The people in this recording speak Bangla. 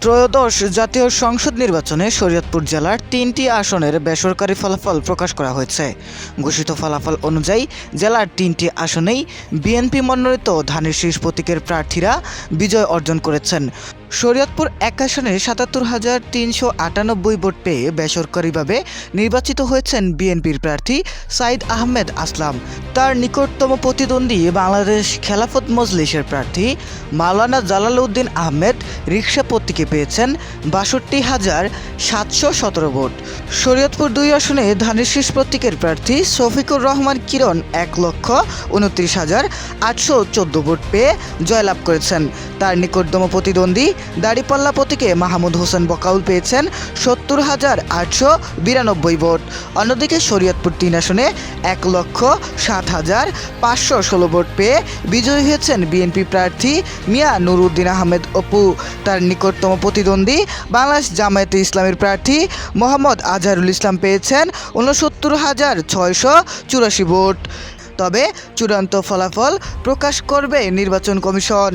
ত্রয়োদশ জাতীয় সংসদ নির্বাচনে শরীয়তপুর জেলার 3টি আসনের বেসরকারি ফলাফল প্রকাশ করা হয়েছে। ঘোষিত ফলাফল অনুযায়ী জেলার 3টি আসনেই বিএনপি মনোনীত ধানের শীষ প্রতীকের প্রার্থীরা বিজয় অর্জন করেছেন। শরীয়তপুর 1 আসনে ৭৭,৩৯৮ ভোট পেয়ে বেসরকারিভাবে নির্বাচিত হয়েছেন বিএনপির প্রার্থী সাইদ আহমেদ আসলাম। তার নিকটতম প্রতিদ্বন্দ্বী বাংলাদেশ খেলাফত মজলিসের প্রার্থী মাওলানা জালালউদ্দিন আহমেদ রিকশা প্রতীকে পেয়েছেন ৬২,৭১৭ ভোট। শরীয়তপুর 2 আসনে ধানের শীষ প্রতীকের প্রার্থী শফিকুর রহমান কিরণ ১,২৯,৮১৪ ভোট পেয়ে জয়লাভ করেছেন। তার নিকটতম প্রতিদ্বন্দ্বী দাড়িপাল্লা প্রতীকে মাহমুদ হোসেন বকাউল পেয়েছেন ৭০,৮৯২ ভোট। অন্যদিকে শরীয়তপুর 3 আসনে ১,০৭,৫১৬ ভোট পেয়ে বিজয়ী হয়েছেন বিএনপি প্রার্থী মিয়া নুরউদ্দিন আহমেদ অপু। তার নিকটতম প্রতিদ্বন্দ্বী বাংলাদেশ জামায়াতে ইসলামের প্রার্থী মোহাম্মদ আজহারুল ইসলাম পেয়েছেন ৬৯,৬৮৪ ভোট। তবে চূড়ান্ত ফলাফল প্রকাশ করবে নির্বাচন কমিশন।